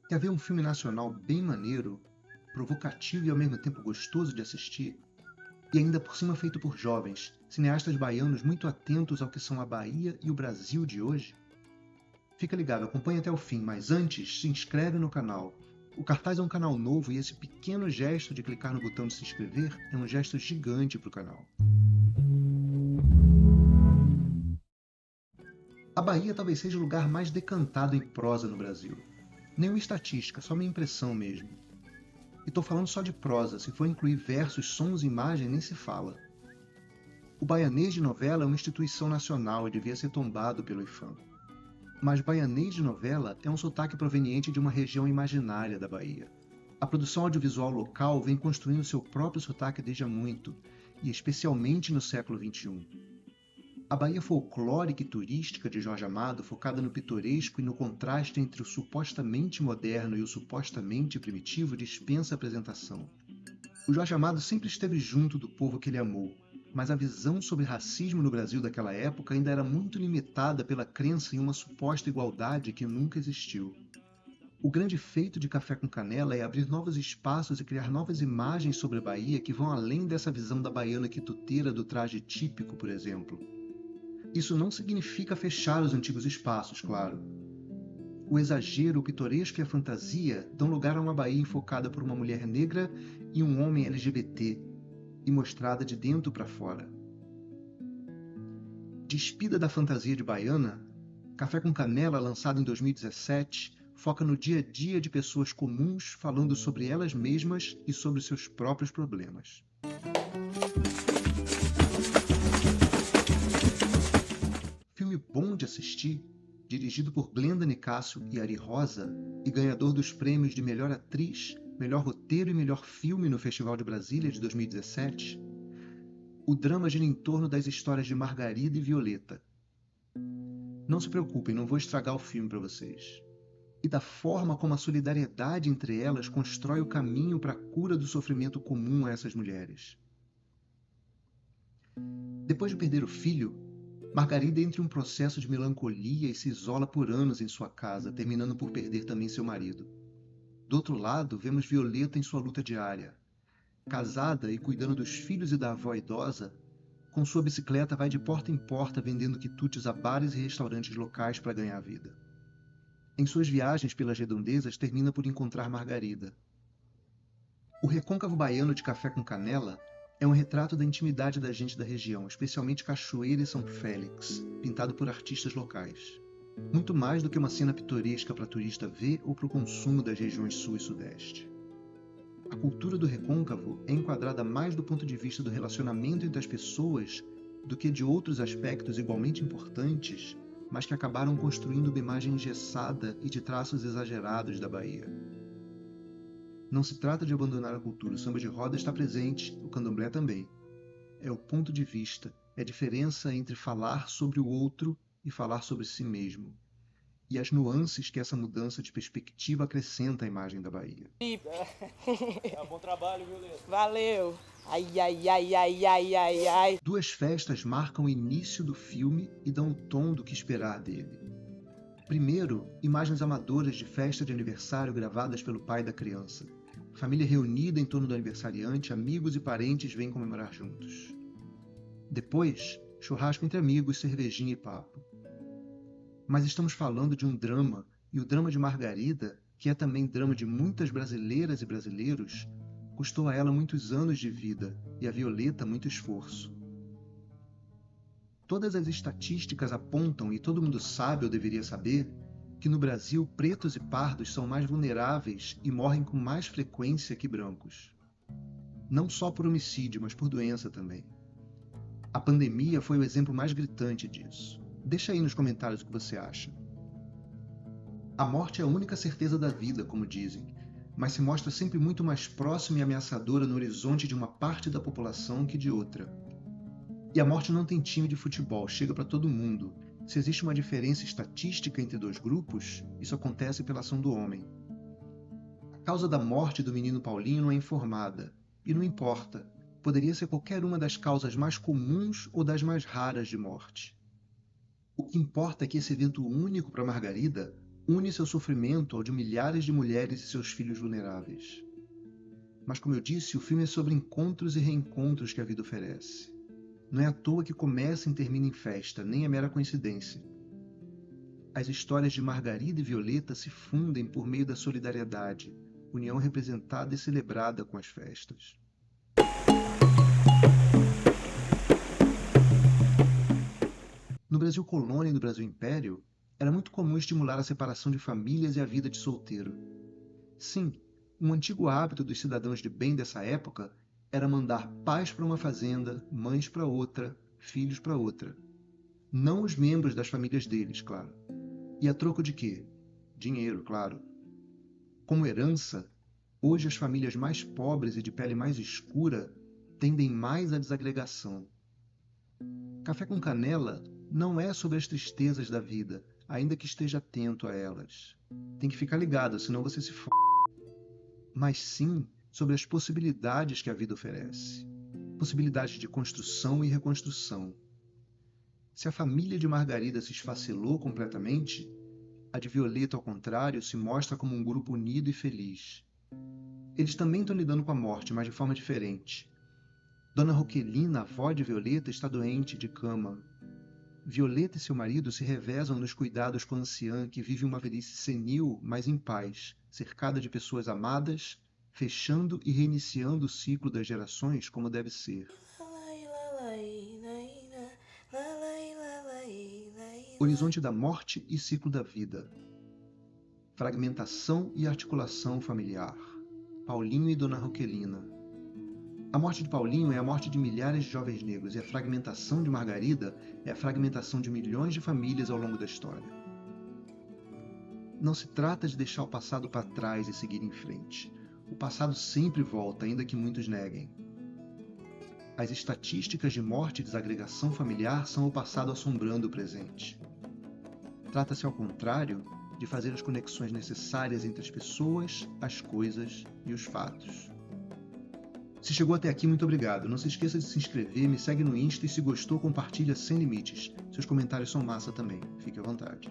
Quer ver um filme nacional bem maneiro, provocativo e ao mesmo tempo gostoso de assistir? E ainda por cima feito por jovens, cineastas baianos muito atentos ao que são a Bahia e o Brasil de hoje? Fica ligado, acompanha até o fim, mas antes, se inscreve no canal. O Cartaz é um canal novo e esse pequeno gesto de clicar no botão de se inscrever é um gesto gigante para o canal. A Bahia talvez seja o lugar mais decantado em prosa no Brasil. Nenhuma estatística, só minha impressão mesmo. E tô falando só de prosa, se for incluir versos, sons e imagem, nem se fala. O baianês de novela é uma instituição nacional e devia ser tombado pelo IFAM. Mas baianês de novela é um sotaque proveniente de uma região imaginária da Bahia. A produção audiovisual local vem construindo seu próprio sotaque desde há muito, e especialmente no século XXI. A Bahia folclórica e turística de Jorge Amado, focada no pitoresco e no contraste entre o supostamente moderno e o supostamente primitivo, dispensa apresentação. O Jorge Amado sempre esteve junto do povo que ele amou, mas a visão sobre racismo no Brasil daquela época ainda era muito limitada pela crença em uma suposta igualdade que nunca existiu. O grande feito de Café com Canela é abrir novos espaços e criar novas imagens sobre a Bahia que vão além dessa visão da baiana quituteira do traje típico, por exemplo. Isso não significa fechar os antigos espaços, claro. O exagero, o pitoresco e a fantasia dão lugar a uma Bahia enfocada por uma mulher negra e um homem LGBT, e mostrada de dentro para fora. Despida da fantasia de baiana, Café com Canela, lançado em 2017, foca no dia a dia de pessoas comuns falando sobre elas mesmas e sobre seus próprios problemas. Filme bom de assistir, dirigido por Glenda Nicásio e Ari Rosa, e ganhador dos prêmios de melhor atriz, melhor roteiro e melhor filme no Festival de Brasília de 2017, o drama gira em torno das histórias de Margarida e Violeta. Não se preocupem, não vou estragar o filme para vocês. E da forma como a solidariedade entre elas constrói o caminho para a cura do sofrimento comum a essas mulheres. Depois de perder o filho, Margarida entra em um processo de melancolia e se isola por anos em sua casa, terminando por perder também seu marido. Do outro lado, vemos Violeta em sua luta diária. Casada e cuidando dos filhos e da avó idosa, com sua bicicleta vai de porta em porta vendendo quitutes a bares e restaurantes locais para ganhar vida. Em suas viagens pelas redondezas, termina por encontrar Margarida. O Recôncavo Baiano de Café com Canela é um retrato da intimidade da gente da região, especialmente Cachoeira e São Félix, pintado por artistas locais. Muito mais do que uma cena pitoresca para turista ver ou para o consumo das regiões sul e sudeste. A cultura do Recôncavo é enquadrada mais do ponto de vista do relacionamento entre as pessoas do que de outros aspectos igualmente importantes, mas que acabaram construindo uma imagem engessada e de traços exagerados da Bahia. Não se trata de abandonar a cultura, o samba de roda está presente, o candomblé também. É o ponto de vista, é a diferença entre falar sobre o outro e falar sobre si mesmo. E as nuances que essa mudança de perspectiva acrescenta à imagem da Bahia. Bom trabalho, viu, Lê? Valeu! Ai, ai, ai, ai, ai, ai, ai. Duas festas marcam o início do filme e dão o tom do que esperar dele. Primeiro, imagens amadoras de festa de aniversário gravadas pelo pai da criança. Família reunida em torno do aniversariante, amigos e parentes vêm comemorar juntos. Depois, churrasco entre amigos, cervejinha e papo. Mas estamos falando de um drama, e o drama de Margarida, que é também drama de muitas brasileiras e brasileiros, custou a ela muitos anos de vida e a Violeta muito esforço. Todas as estatísticas apontam, e todo mundo sabe ou deveria saber, que no Brasil pretos e pardos são mais vulneráveis e morrem com mais frequência que brancos. Não só por homicídio, mas por doença também. A pandemia foi o exemplo mais gritante disso. Deixa aí nos comentários o que você acha. A morte é a única certeza da vida, como dizem, mas se mostra sempre muito mais próxima e ameaçadora no horizonte de uma parte da população que de outra. E a morte não tem time de futebol, chega para todo mundo. Se existe uma diferença estatística entre dois grupos, isso acontece pela ação do homem. A causa da morte do menino Paulinho não é informada, e não importa, poderia ser qualquer uma das causas mais comuns ou das mais raras de morte. O que importa é que esse evento único para Margarida une seu sofrimento ao de milhares de mulheres e seus filhos vulneráveis. Mas, como eu disse, o filme é sobre encontros e reencontros que a vida oferece. Não é à toa que começa e termina em festa, nem é mera coincidência. As histórias de Margarida e Violeta se fundem por meio da solidariedade, união representada e celebrada com as festas. No Brasil colônia e no Brasil império, era muito comum estimular a separação de famílias e a vida de solteiro. Sim, um antigo hábito dos cidadãos de bem dessa época era mandar pais para uma fazenda, mães para outra, filhos para outra. Não os membros das famílias deles, claro. E a troco de quê? Dinheiro, claro. Como herança, hoje as famílias mais pobres e de pele mais escura tendem mais à desagregação. Café com Canela não é sobre as tristezas da vida, ainda que esteja atento a elas. Tem que ficar ligado, senão você se f***. Mas sim sobre as possibilidades que a vida oferece. Possibilidades de construção e reconstrução. Se a família de Margarida se esfacelou completamente, a de Violeta, ao contrário, se mostra como um grupo unido e feliz. Eles também estão lidando com a morte, mas de forma diferente. Dona Roquelina, a avó de Violeta, está doente, de cama. Violeta e seu marido se revezam nos cuidados com a anciã que vive uma velhice senil, mas em paz, cercada de pessoas amadas, fechando e reiniciando o ciclo das gerações como deve ser. Horizonte da morte e ciclo da vida. Fragmentação e articulação familiar. Paulinho e Dona Roquelina. A morte de Paulinho é a morte de milhares de jovens negros e a fragmentação de Margarida é a fragmentação de milhões de famílias ao longo da história. Não se trata de deixar o passado para trás e seguir em frente. O passado sempre volta, ainda que muitos neguem. As estatísticas de morte e desagregação familiar são o passado assombrando o presente. Trata-se, ao contrário, de fazer as conexões necessárias entre as pessoas, as coisas e os fatos. Se chegou até aqui, muito obrigado. Não se esqueça de se inscrever, me segue no Insta e se gostou, compartilha sem limites. Seus comentários são massa também. Fique à vontade.